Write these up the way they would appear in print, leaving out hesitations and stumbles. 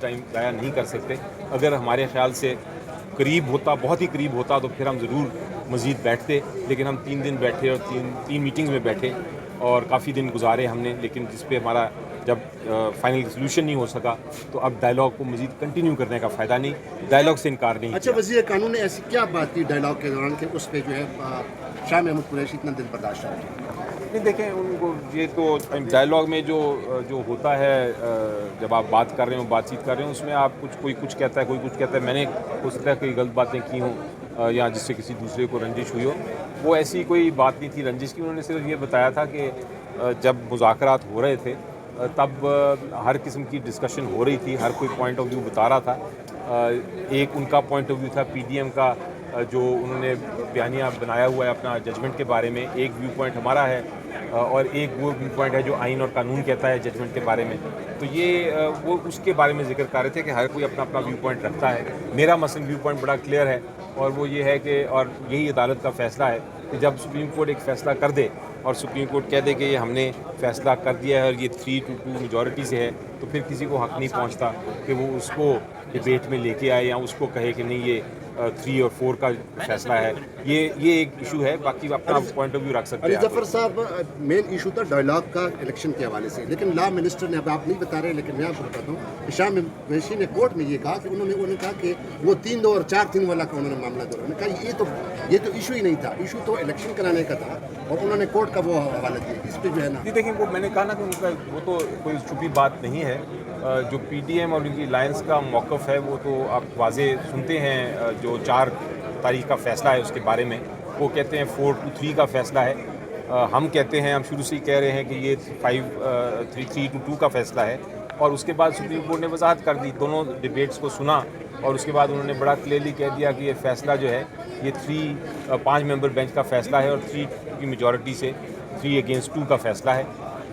Time ضائع نہیں کر سکتے. اگر ہمارے خیال سے قریب ہوتا, بہت ہی قریب ہوتا, تو پھر ہم ضرور مزید بیٹھتے, لیکن ہم 3 دن بیٹھے اور تین میٹنگز میں بیٹھے اور کافی دن گزارے ہم نے, لیکن جس پہ ہمارا جب فائنل سلوشن نہیں ہو سکا تو اب ڈائلاگ کو مزید کنٹینیو کرنے کا فائدہ نہیں, ڈائلاگ سے انکار نہیں. اچھا, وزیر قانون نے ایسی کیا بات کی ڈائلاگ کے دوران کہ اس پہ جو ہے شاہ محمود قریشی اتنا دل برداشت ہے؟ نہیں دیکھیں, ان کو یہ تو ڈائلاگ میں جو ہوتا ہے, جب آپ بات کر رہے ہوں, بات چیت کر رہے ہوں, اس میں آپ کوئی کچھ کہتا ہے, کوئی کچھ کہتا ہے. میں نے ہو سکتا ہے کوئی غلط باتیں کی ہوں یا جس سے کسی دوسرے کو رنجش ہوئی ہو, وہ ایسی کوئی بات نہیں تھی رنجش کی. انہوں نے صرف یہ بتایا تھا کہ جب مذاکرات ہو رہے تھے تب ہر قسم کی ڈسکشن ہو رہی تھی, ہر کوئی پوائنٹ آف ویو بتا رہا تھا. ایک ان کا پوائنٹ آف ویو تھا پی ڈی ایم کا, جو انہوں نے بیانیہ بنایا ہوا ہے اپنا ججمنٹ کے بارے میں. ایک ویو پوائنٹ ہمارا ہے اور ایک وہ ویو پوائنٹ ہے جو آئین اور قانون کہتا ہے ججمنٹ کے بارے میں. تو یہ وہ اس کے بارے میں ذکر کر رہے تھے کہ ہر کوئی اپنا اپنا ویو پوائنٹ رکھتا ہے. میرا مثلاً ویو پوائنٹ بڑا کلیئر ہے, اور وہ یہ ہے کہ, اور یہی عدالت کا فیصلہ ہے کہ جب سپریم کورٹ ایک فیصلہ کر دے اور سپریم کورٹ کہہ دے کہ یہ ہم نے فیصلہ کر دیا ہے اور یہ 3-2 میجورٹی سے ہے, تو پھر کسی کو حق نہیں پہنچتا کہ وہ اس کو ڈبیٹ میں لے کے آئے یا اس کو کہے کہ نہیں یہ 3 اور 4 کا فیصلہ ہے. یہ ایک ایشو ہے, باقی اپنا پوائنٹ آف ویو رکھ سکتے علی ہیں. ظفر صاحب, مین ایشو تھا ڈائلاگ کا الیکشن کے حوالے سے, لیکن لا منسٹر نے, اب آپ نہیں بتا رہے لیکن میں آپ کو بتاتا ہوں کہ شاہ قریشی نے کورٹ میں یہ کہا کہ انہوں نے کہا کہ وہ 3-2 اور 4-3 والا کا انہوں نے معاملہ دیا. انہوں نے کہا یہ تو ایشو ہی نہیں تھا, ایشو تو الیکشن کرانے کا تھا, اور انہوں نے کورٹ کا وہ حوالہ دیا. اس پہ جو ہے نا, جی دیکھیں, وہ میں نے کہا نا کہ ان کا وہ تو کوئی چھپی بات نہیں ہے. جو پی ڈی ایم اور ان کی الائنس کا موقف ہے وہ تو آپ واضح سنتے ہیں. جو 4 تاریخ کا فیصلہ ہے اس کے بارے میں وہ کہتے ہیں 4-3 کا فیصلہ ہے. ہم کہتے ہیں, ہم شروع سے ہی کہہ رہے ہیں کہ یہ 3-2 کا فیصلہ ہے. اور اس کے بعد سپریم کورٹ نے وضاحت کر دی, دونوں ڈبیٹس کو سنا, اور اس کے بعد انہوں نے بڑا کلیئرلی کہہ دیا کہ یہ فیصلہ جو ہے یہ 5 ممبر بینچ کا فیصلہ ہے اور 3 کی میجورٹی سے 3-2 کا فیصلہ ہے.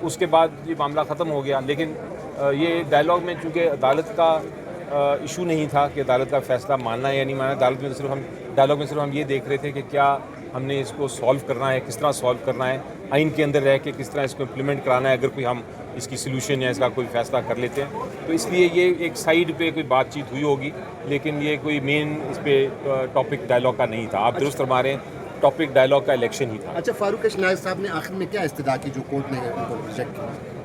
اس کے بعد یہ معاملہ ختم ہو گیا. لیکن یہ ڈائلاگ میں چونکہ عدالت کا ایشو نہیں تھا کہ عدالت کا فیصلہ ماننا ہے یا نہیں ماننا, عدالت میں ڈائلاگ میں صرف ہم یہ دیکھ رہے تھے کہ کیا ہم نے اس کو سالو کرنا ہے, کس طرح سالو کرنا ہے, آئین کے اندر رہ کے کس طرح اس کو امپلیمنٹ کرانا ہے اگر کوئی ہم اس کی سلوشن یا اس کا کوئی فیصلہ کر لیتے ہیں. تو اس لیے یہ ایک سائیڈ پہ کوئی بات چیت ہوئی ہوگی, لیکن یہ کوئی مین اس پہ ٹاپک ڈائلاگ کا نہیں تھا. آپ درست فرما رہے ہیں, ٹاپک ڈائلاگ کا الیکشن ہی تھا. اچھا, فاروق نائک صاحب نے آخر میں کیا استدعا کی جو کورٹ نے ان کو ریجیکٹ کی؟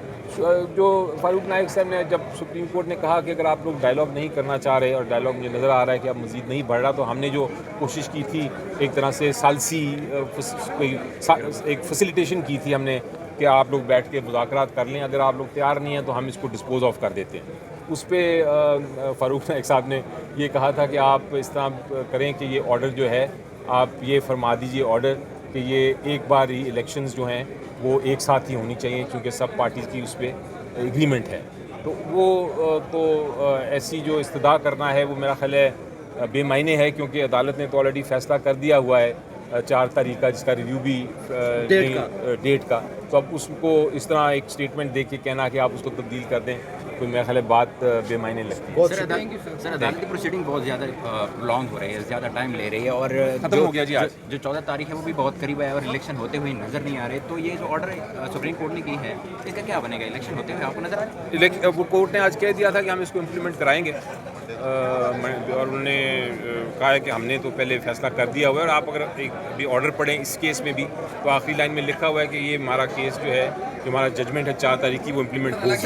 جو فاروق نائک صاحب نے, جب سپریم کورٹ نے کہا کہ اگر آپ لوگ ڈائلاگ نہیں کرنا چاہ رہے اور ڈائلاگ مجھے نظر آ رہا ہے کہ اب مزید نہیں بڑھ رہا, تو ہم نے جو کوشش کی تھی ایک طرح سے ثالثی ایک فیسیلیٹیشن کی تھی ہم نے کہ آپ لوگ بیٹھ کے مذاکرات کر لیں, اگر آپ لوگ تیار نہیں ہیں تو ہم اس کو ڈسپوز آف کر دیتے ہیں. اس پہ فاروق نائک صاحب نے یہ کہا تھا کہ آپ اس طرح کریں کہ یہ آرڈر جو ہے آپ یہ فرما دیجئے آرڈر کہ یہ ایک بار ہی الیکشنز جو ہیں وہ ایک ساتھ ہی ہونی چاہیے, کیونکہ سب پارٹیز کی اس پہ ایگریمنٹ ہے. تو وہ تو ایسی جو استدعا کرنا ہے وہ میرا خیال ہے بے معنی ہے, کیونکہ عدالت نے تو آلریڈی فیصلہ کر دیا ہوا ہے 4 تاریخ کا, جس کا ریویو بھی ڈیٹ کا. تو اب اس کو اس طرح ایک اسٹیٹمنٹ دے کے کہنا کہ آپ اس کو تبدیل کر دیں, کوئی میرا خیال ہے بات بے معنی لگتی ہے. سر, عدالت کی پروسیڈنگ بہت زیادہ لانگ ہو رہی ہے, زیادہ ٹائم لے رہی ہے, اور ختم ہو گیا جی آج. جو 14 تاریخ ہے وہ بھی بہت قریب ہے اور الیکشن ہوتے ہوئے نظر نہیں آ رہے. تو یہ جو آرڈر سپریم کورٹ نے کی ہے اس کا کیا بنے گا؟ الیکشن ہوتے ہوئے آپ کو نظر آ رہا ہے؟ وہ کورٹ نے آج کہہ دیا تھا کہ ہم اس کو امپلیمنٹ کرائیں گے, اور انہوں نے کہا ہے کہ ہم نے تو پہلے فیصلہ کر دیا ہوا ہے. اور آپ اگر ایک بھی آرڈر پڑھیں اس کیس میں بھی, تو آخری لائن میں لکھا ہوا ہے کہ یہ ہمارا کیس جو ہے, جو ہمارا ججمنٹ ہے 4 تاریخ کی, وہ امپلیمنٹ ہوگی.